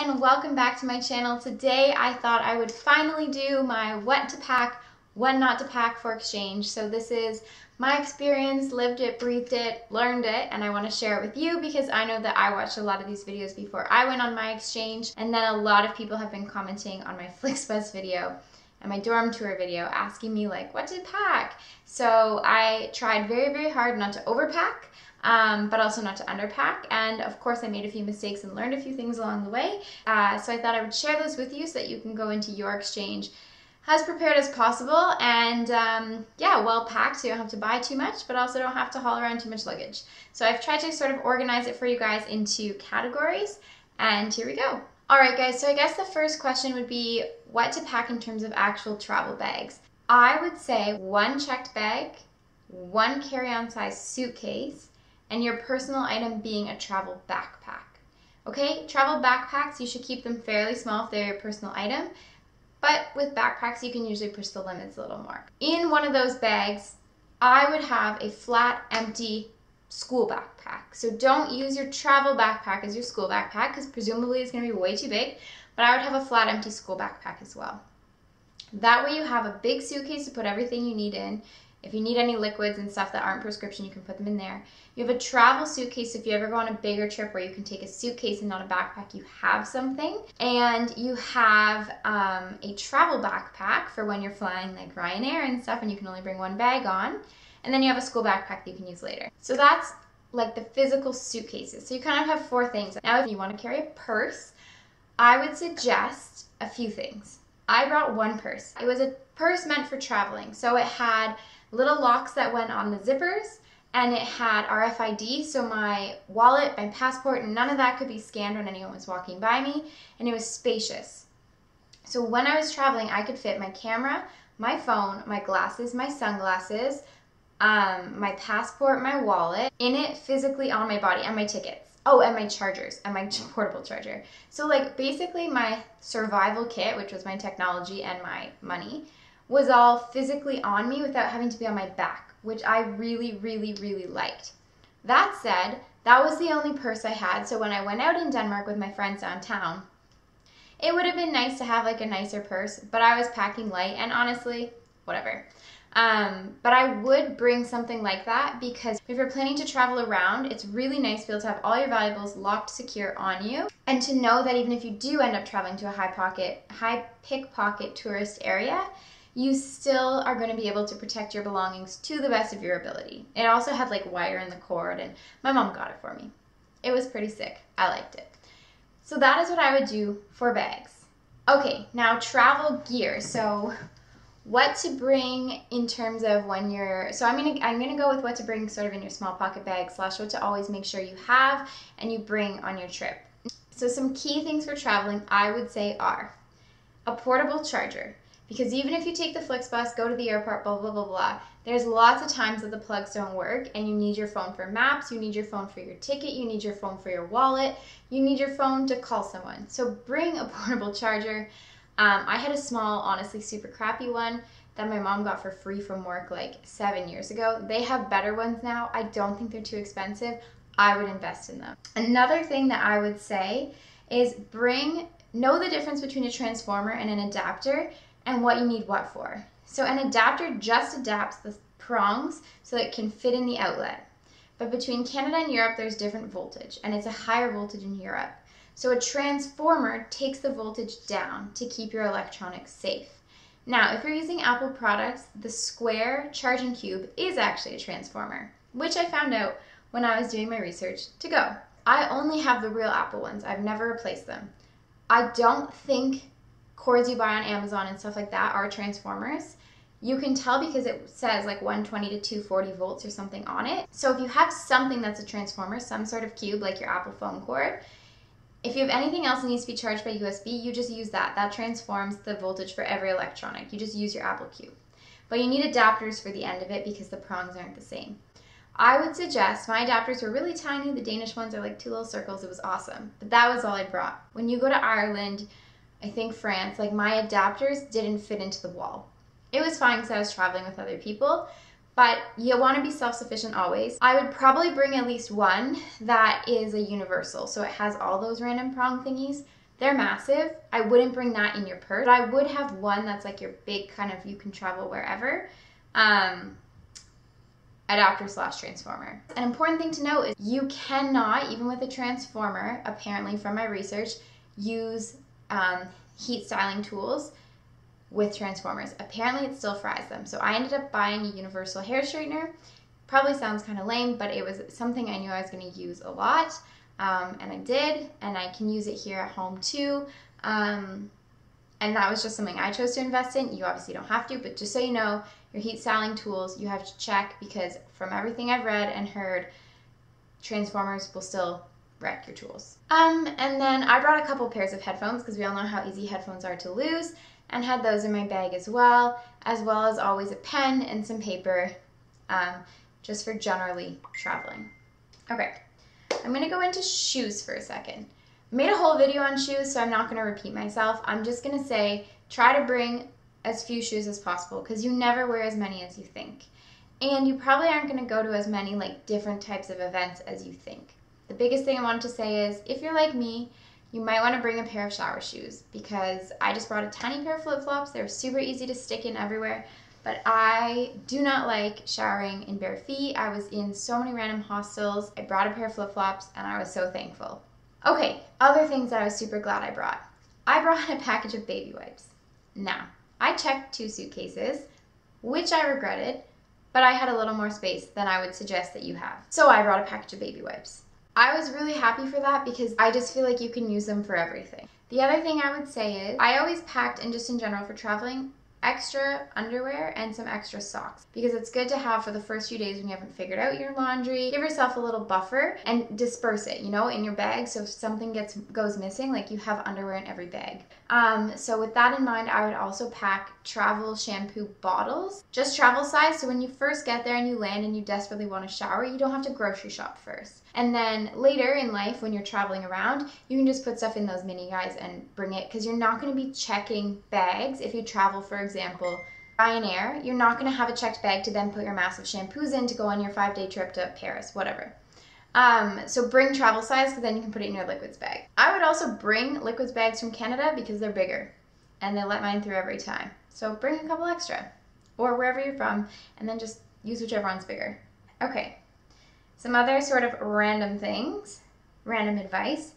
and welcome back to my channel. Today I thought I would finally do my what to pack, what not to pack for exchange. So this is my experience, lived it, breathed it, learned it, and I want to share it with you because I know that I watched a lot of these videos before I went on my exchange, and then a lot of people have been commenting on my FlixBus video and my dorm tour video asking me like what to pack. So I tried very, very hard not to overpack, but also not to underpack, and of course I made a few mistakes and learned a few things along the way. So I thought I would share those with you so that you can go into your exchange as prepared as possible and yeah, well packed, so you don't have to buy too much, but also don't have to haul around too much luggage. So I've tried to sort of organize it for you guys into categories, and here we go. Alright guys, so I guess the first question would be what to pack in terms of actual travel bags. I would say one checked bag, one carry-on size suitcase, and your personal item being a travel backpack. Okay, travel backpacks, you should keep them fairly small if they're your personal item, but with backpacks you can usually push the limits a little more. In one of those bags, I would have a flat, empty school backpack. So don't use your travel backpack as your school backpack because presumably it's going to be way too big, but I would have a flat, empty school backpack as well. That way you have a big suitcase to put everything you need in. If you need any liquids and stuff that aren't prescription, you can put them in there. You have a travel suitcase if you ever go on a bigger trip where you can take a suitcase and not a backpack, you have something. And you have a travel backpack for when you're flying like Ryanair and stuff and you can only bring one bag on. And then you have a school backpack that you can use later. So that's like the physical suitcases. So you kind of have four things. Now if you want to carry a purse, I would suggest a few things. I brought one purse. It was a purse meant for traveling. So it had little locks that went on the zippers, and it had RFID, so my wallet, my passport, and none of that could be scanned when anyone was walking by me, and it was spacious. So when I was traveling, I could fit my camera, my phone, my glasses, my sunglasses, my passport, my wallet, in it physically on my body, and my tickets. Oh, and my chargers, and my portable charger. So like basically my survival kit, which was my technology and my money, was all physically on me without having to be on my back, which I really, really, really liked. That said, that was the only purse I had, so when I went out in Denmark with my friends downtown, it would have been nice to have like a nicer purse, but I was packing light, and honestly, whatever. But I would bring something like that because if you're planning to travel around, it's really nice to be able to have all your valuables locked secure on you, and to know that even if you do end up traveling to a high pickpocket tourist area, you still are going to be able to protect your belongings to the best of your ability. It also had like wire in the cord, and my mom got it for me. It was pretty sick. I liked it. So that is what I would do for bags. Okay, now travel gear. So what to bring in terms of when you're, so I'm gonna go with what to bring sort of in your small pocket bag / what to always make sure you have and you bring on your trip. So some key things for traveling I would say are a portable charger. Because even if you take the FlixBus, go to the airport, blah, blah, blah, blah, there's lots of times that the plugs don't work and you need your phone for maps, you need your phone for your ticket, you need your phone for your wallet, you need your phone to call someone. So bring a portable charger. I had a small, honestly super crappy one that my mom got for free from work like 7 years ago. They have better ones now. I don't think they're too expensive. I would invest in them. Another thing that I would say is know the difference between a transformer and an adapter, and what you need what for. So an adapter just adapts the prongs so that it can fit in the outlet. But between Canada and Europe, there's different voltage, and it's a higher voltage in Europe. So a transformer takes the voltage down to keep your electronics safe. Now, if you're using Apple products, the square charging cube is actually a transformer, which I found out when I was doing my research to go. I only have the real Apple ones. I've never replaced them. I don't think cords you buy on Amazon and stuff like that are transformers. You can tell because it says like 120 to 240 volts or something on it. So if you have something that's a transformer, some sort of cube like your Apple phone cord, if you have anything else that needs to be charged by USB, you just use that. That transforms the voltage for every electronic. You just use your Apple cube. But you need adapters for the end of it because the prongs aren't the same. I would suggest, my adapters were really tiny. The Danish ones are like 2 little circles. It was awesome. But that was all I brought. When you go to Ireland, I think France, like my adapters didn't fit into the wall. It was fine because I was traveling with other people, but you want to be self-sufficient always. I would probably bring at least one that is a universal, so it has all those random prong thingies. They're massive. I wouldn't bring that in your purse, but I would have one that's like your big kind of, you can travel wherever, adapter / transformer. An important thing to note is you cannot, even with a transformer, apparently from my research, use heat styling tools with transformers. Apparently it still fries them. So I ended up buying a universal hair straightener. Probably sounds kind of lame, but it was something I knew I was going to use a lot. And I did, and I can use it here at home too. And that was just something I chose to invest in. You obviously don't have to, but just so you know, your heat styling tools, you have to check, because from everything I've read and heard, transformers will still wreck your tools. And then I brought a couple pairs of headphones, because we all know how easy headphones are to lose, and had those in my bag as well as always a pen and some paper, just for generally traveling. Okay, I'm gonna go into shoes for a second. I made a whole video on shoes, so I'm not gonna repeat myself. I'm just gonna say, try to bring as few shoes as possible, because you never wear as many as you think. And you probably aren't gonna go to as many like different types of events as you think. The biggest thing I wanted to say is, if you're like me, you might want to bring a pair of shower shoes, because I just brought a tiny pair of flip-flops. They're super easy to stick in everywhere, but I do not like showering in bare feet. I was in so many random hostels. I brought a pair of flip-flops, and I was so thankful. Okay, other things that I was super glad I brought. I brought a package of baby wipes. Now, I checked 2 suitcases, which I regretted, but I had a little more space than I would suggest that you have. So I brought a package of baby wipes. I was really happy for that, because I just feel like you can use them for everything. The other thing I would say is, I always packed, and just in general for traveling, extra underwear and some extra socks, because it's good to have for the first few days when you haven't figured out your laundry. Give yourself a little buffer and disperse it, you know, in your bag, so if something goes missing, like, you have underwear in every bag. So with that in mind, I would also pack travel shampoo bottles, just travel size, so when you first get there and you land and you desperately want to shower, you don't have to grocery shop first. And then later in life, when you're traveling around, you can just put stuff in those mini guys and bring it, because you're not going to be checking bags. If you travel, for example, Ryanair, you're not going to have a checked bag to then put your massive shampoos in to go on your 5-day trip to Paris, whatever. So bring travel size, because then you can put it in your liquids bag. I would also bring liquids bags from Canada, because they're bigger and they let mine through every time. So bring a couple extra, or wherever you're from, and then just use whichever one's bigger. Okay, some other sort of random things, random advice.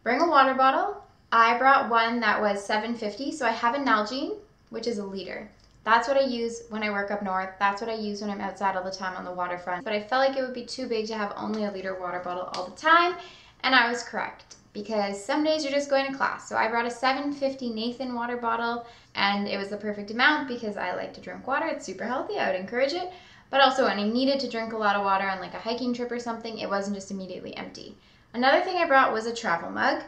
Bring a water bottle. I brought one that was $7.50, so I have a Nalgene, which is a liter. That's what I use when I work up north. That's what I use when I'm outside all the time on the waterfront. But I felt like it would be too big to have only a liter water bottle all the time, and I was correct, because some days you're just going to class. So I brought a $7.50 Nathan water bottle, and it was the perfect amount, because I like to drink water. It's super healthy. I would encourage it. But also, when I needed to drink a lot of water on like a hiking trip or something, it wasn't just immediately empty. Another thing I brought was a travel mug.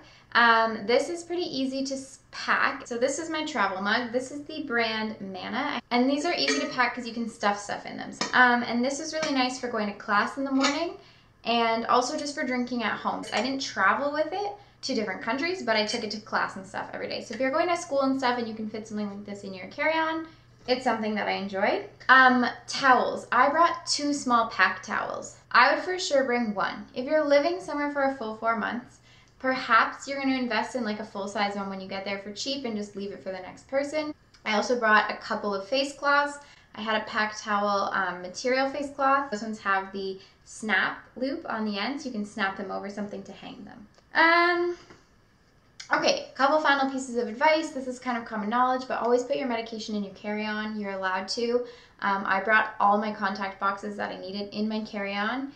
This is pretty easy to pack. So this is my travel mug. This is the brand Mana, and these are easy to pack because you can stuff stuff in them. And this is really nice for going to class in the morning, and also just for drinking at home. I didn't travel with it to different countries, but I took it to class and stuff every day. So if you're going to school and stuff and you can fit something like this in your carry-on, it's something that I enjoyed. Towels. I brought 2 small pack towels. I would for sure bring 1. If you're living somewhere for a full 4 months, perhaps you're going to invest in like a full-size one when you get there for cheap and just leave it for the next person. I also brought a couple of face cloths. I had a pack towel material face cloth. Those ones have the snap loop on the end, so you can snap them over something to hang them. Okay, a couple final pieces of advice. This is kind of common knowledge, but always put your medication in your carry-on. You're allowed to. I brought all my contact boxes that I needed in my carry-on.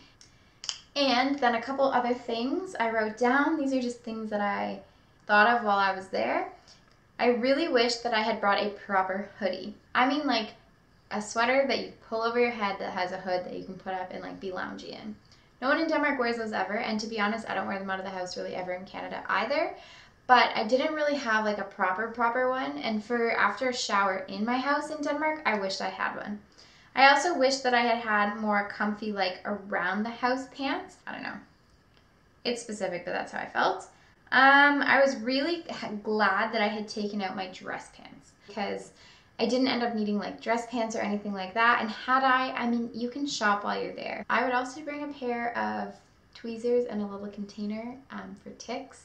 And then a couple other things I wrote down. These are just things that I thought of while I was there. I really wish that I had brought a proper hoodie. I mean, like a sweater that you pull over your head that has a hood that you can put up and like be loungy in. No one in Denmark wears those ever, and to be honest, I don't wear them out of the house really ever in Canada either. But I didn't really have like a proper one, and for after a shower in my house in Denmark, I wished I had one. I also wish that I had had more comfy like around the house pants. I don't know. It's specific, but that's how I felt. I was really glad that I had taken out my dress pants, because I didn't end up needing like dress pants or anything like that. And had I mean, you can shop while you're there. I would also bring a pair of tweezers and a little container for ticks.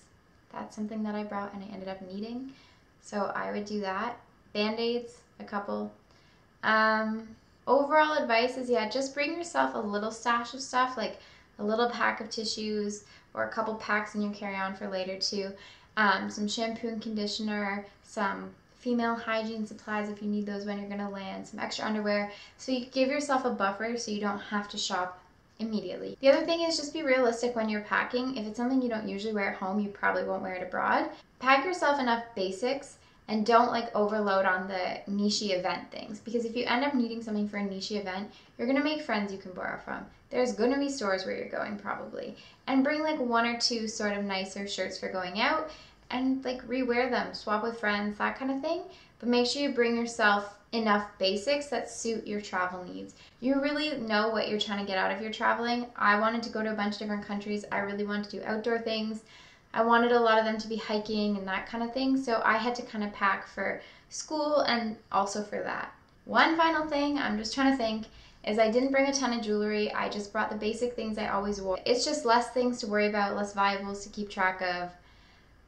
That's something that I brought and I ended up needing. So I would do that. Band-Aids, a couple. Overall advice is, yeah, just bring yourself a little stash of stuff, like a little pack of tissues or a couple packs in your carry-on for later too. Some shampoo and conditioner, some female hygiene supplies if you need those when you're gonna land, some extra underwear, so you give yourself a buffer so you don't have to shop immediately. The other thing is just be realistic when you're packing. If it's something you don't usually wear at home, you probably won't wear it abroad. Pack yourself enough basics and don't like overload on the niche event things, because if you end up needing something for a niche event, you're gonna make friends you can borrow from. There's gonna be stores where you're going probably. And bring like 1 or 2 sort of nicer shirts for going out and like rewear them, swap with friends, that kind of thing. But make sure you bring yourself enough basics that suit your travel needs. You really know what you're trying to get out of your traveling. I wanted to go to a bunch of different countries. I really wanted to do outdoor things. I wanted a lot of them to be hiking and that kind of thing, so I had to kind of pack for school and also for that. One final thing, I'm just trying to think, is I didn't bring a ton of jewelry. I just brought the basic things I always wore. It's just less things to worry about, less valuables to keep track of.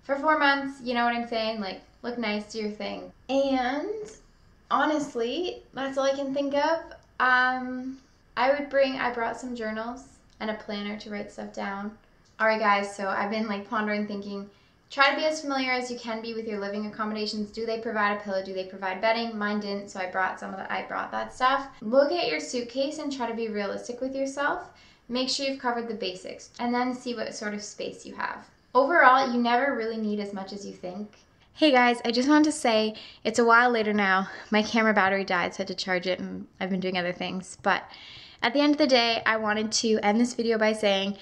For 4 months, you know what I'm saying? Like, look nice, do your thing. And honestly, that's all I can think of. I brought some journals and a planner to write stuff down. Alright guys, so I've been like pondering, thinking, try to be as familiar as you can be with your living accommodations. Do they provide a pillow? Do they provide bedding? Mine didn't, so I brought that stuff. Look at your suitcase and try to be realistic with yourself. Make sure you've covered the basics, and then see what sort of space you have. Overall, you never really need as much as you think. Hey guys, I just wanted to say, it's a while later now. My camera battery died, so I had to charge it, and I've been doing other things. But at the end of the day, I wanted to end this video by saying,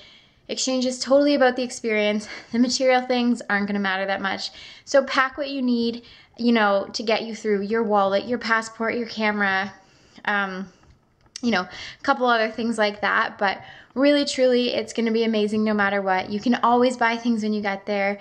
exchange is totally about the experience. The material things aren't gonna matter that much. So pack what you need, you know, to get you through: your wallet, your passport, your camera, you know, a couple other things like that. But really, truly, it's gonna be amazing no matter what. You can always buy things when you get there.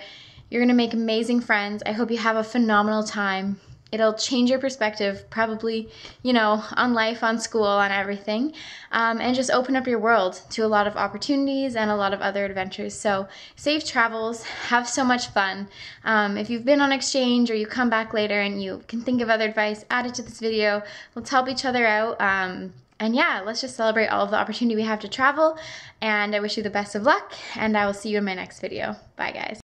You're gonna make amazing friends. I hope you have a phenomenal time. It'll change your perspective, probably, you know, on life, on school, on everything, and just open up your world to a lot of opportunities and a lot of other adventures. So safe travels, have so much fun. If you've been on exchange or you come back later and you can think of other advice, add it to this video. Let's help each other out. And yeah, let's just celebrate all of the opportunity we have to travel. And I wish you the best of luck, and I will see you in my next video. Bye guys.